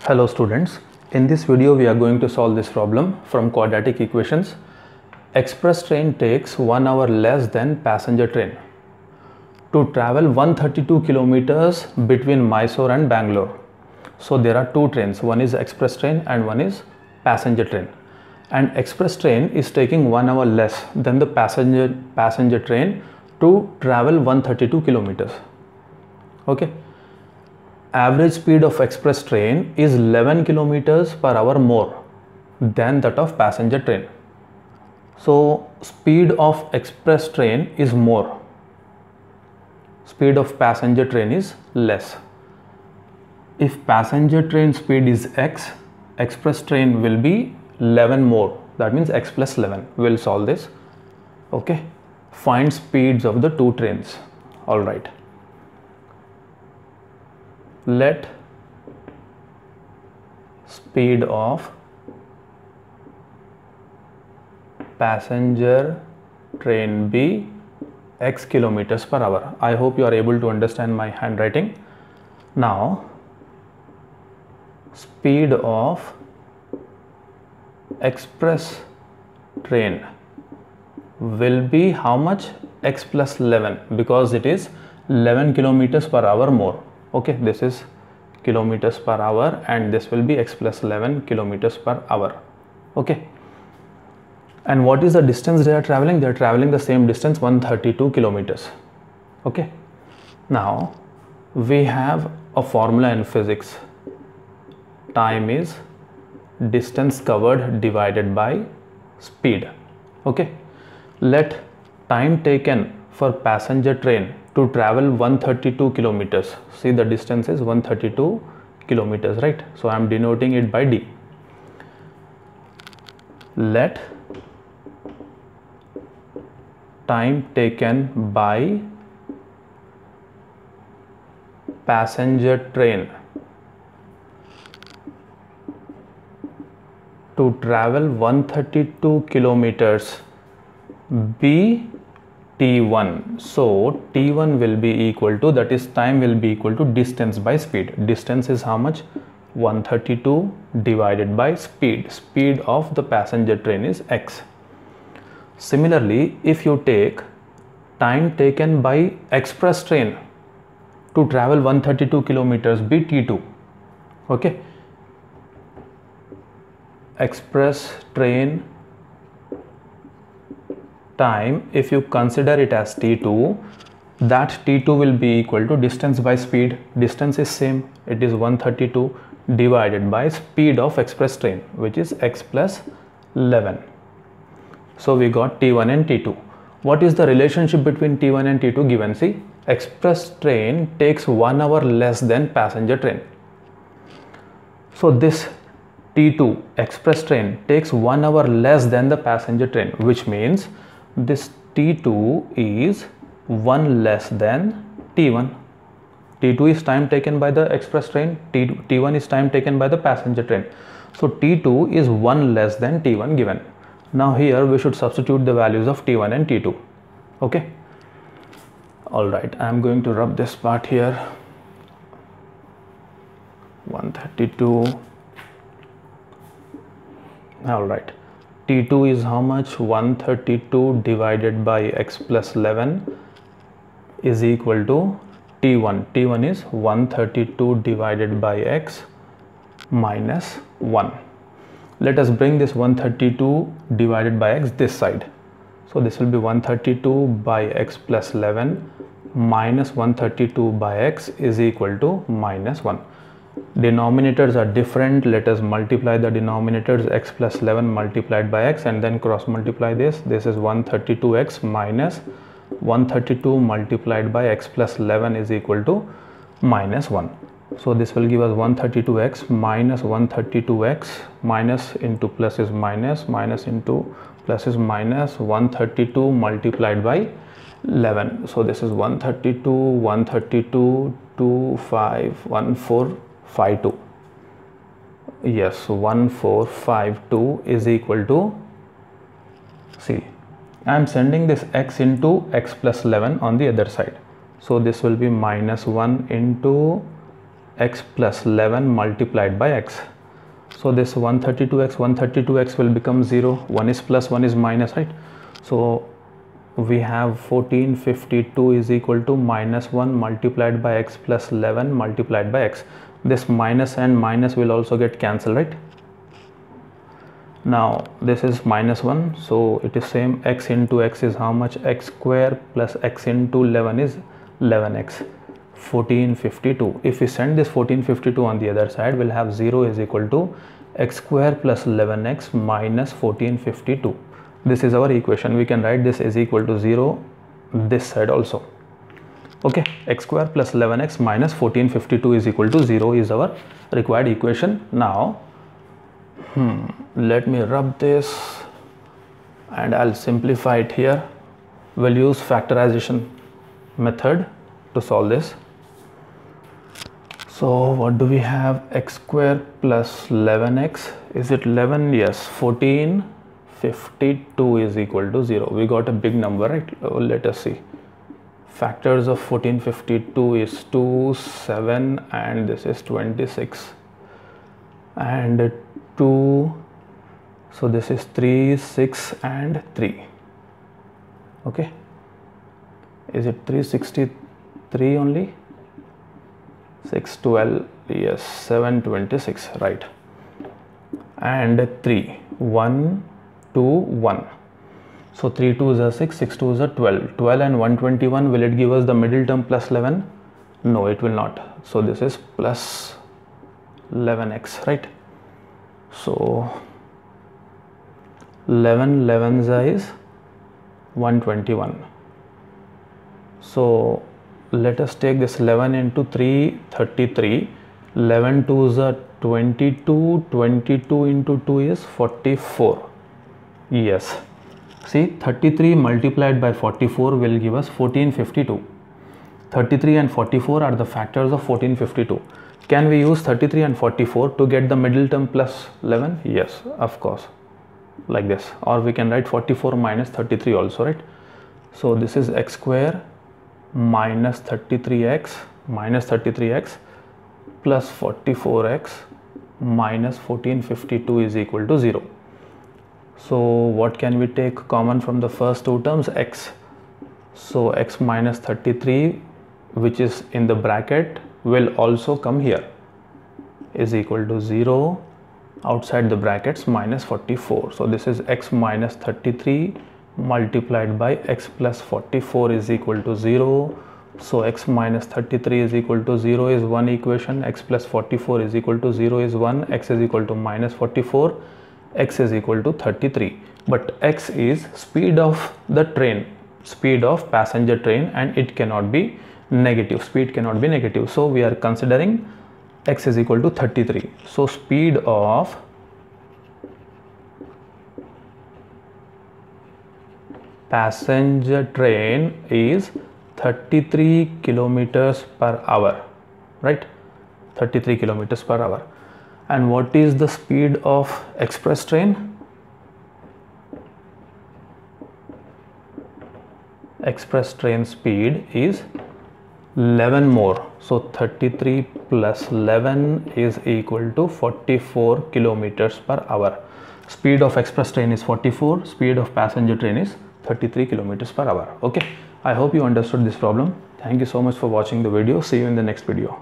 Hello students, in this video we are going to solve this problem from quadratic equations. Express train takes 1 hour less than passenger train to travel 132 kilometers between Mysore and Bangalore. So there are two trains, one is express train and one is passenger train. And express train is taking 1 hour less than the passenger train to travel 132 kilometers. Okay. Average speed of express train is 11 kilometers per hour more than that of passenger train. So speed of express train is more, speed of passenger train is less. If passenger train speed is x, express train will be 11 more, that means x plus 11. We'll solve this. Okay, find speeds of the two trains. All right, let speed of passenger train be x kilometers per hour. I hope you are able to understand my handwriting. Now speed of express train will be how much? X plus 11, because it is 11 kilometers per hour more. Okay, this is kilometers per hour and this will be x plus 11 kilometers per hour. Okay, and what is the distance they are traveling? They are traveling the same distance, 132 kilometers. Okay, now we have a formula in physics. Time is distance covered divided by speed. Okay, let time taken for passenger train to travel 132 kilometers. See, the distance is 132 kilometers, right? So I am denoting it by D. Let time taken by passenger train to travel 132 kilometers be T1. So T1 will be equal to, that is time will be equal to distance by speed. Distance is how much? 132 divided by speed. Speed of the passenger train is x. Similarly, if you take time taken by express train to travel 132 kilometers be T2. Okay, express train time, if you consider it as T2, that T2 will be equal to distance by speed. Distance is same, it is 132 divided by speed of express train, which is x plus 11. So we got T1 and T2. What is the relationship between T1 and T2 given? See, express train takes 1 hour less than passenger train. So this T2 express train takes 1 hour less than the passenger train, which means this T2 is 1 less than T1. T2 is time taken by the express train, T1 is time taken by the passenger train. So T2 is 1 less than T1 given. Now here we should substitute the values of T1 and T2. Okay. Alright, I am going to rub this part here. 132. Alright. T2 is how much? 132 divided by x plus 11 is equal to T1. T1 is 132 divided by x minus 1. Let us bring this 132 divided by x this side. So this will be 132 by x plus 11 minus 132 by x is equal to minus 1. Denominators are different. Let us multiply the denominators, x plus 11 multiplied by x, and then cross multiply this. This is 132x minus 132 multiplied by x plus 11 is equal to minus 1. So this will give us 132x minus 132x, minus into plus is minus, minus into plus is minus, 132 multiplied by 11. So this is 132, 132, 2, 5, 1, 4, 5, 2. Yes, 1, 4, 5, 2 is equal to, see, I am sending this x into x plus 11 on the other side. So this will be minus 1 into x plus 11 multiplied by x. So this 132x will become 0. 1 is plus, 1 is minus, right? So we have 1452 is equal to minus 1 multiplied by x plus 11 multiplied by x. This minus and minus will also get cancelled, right? Now this is minus 1, so it is same. X into x is how much? X square plus x into 11 is 11x. 1452. If we send this 1452 on the other side, we'll have 0 is equal to x square plus 11x minus 1452. This is our equation. We can write this is equal to 0 this side also. Okay, x square plus 11x minus 1452 is equal to 0 is our required equation. Now let me rub this and I'll simplify it here. We'll use factorization method to solve this. So what do we have? X square plus 11x, is it 11? Yes. 1452 is equal to 0. We got a big number, right? Let us see. Factors of 1452 is 2, 7 and this is 26 and 2, so this is 3, 6 and 3. Okay, is it 363 only? 612, yes, 726, right? And 3, 1, 2, 1. So 3 2s are 6, 6 2s are 12. 12 and 121, will it give us the middle term plus 11? No, it will not. So this is plus 11x, right? So 11 11s is 121. So let us take this 11 into 3, 33. 11 2s are 22. 22 into 2 is 44. Yes. See, 33 multiplied by 44 will give us 1452. 33 and 44 are the factors of 1452. Can we use 33 and 44 to get the middle term plus 11? Yes, of course, like this. Or we can write 44 minus 33 also, right? So this is x square minus 33x plus 44x minus 1452 is equal to 0. So what can we take common from the first two terms? X. So x minus 33, which is in the bracket, will also come here, is equal to 0 outside the brackets minus 44. So this is x minus 33 multiplied by x plus 44 is equal to 0. So x minus 33 is equal to 0 is one equation, x plus 44 is equal to 0 is 1, x is equal to minus 44, x is equal to 33. But x is speed of the train, speed of passenger train, and it cannot be negative. Speed cannot be negative. So we are considering x is equal to 33. So speed of passenger train is 33 kilometers per hour, right? 33 kilometers per hour. And what is the speed of express train? Express train speed is 11 more. So 33 plus 11 is equal to 44 kilometers per hour. Speed of express train is 44, speed of passenger train is 33 kilometers per hour. Okay, I hope you understood this problem. Thank you so much for watching the video. See you in the next video.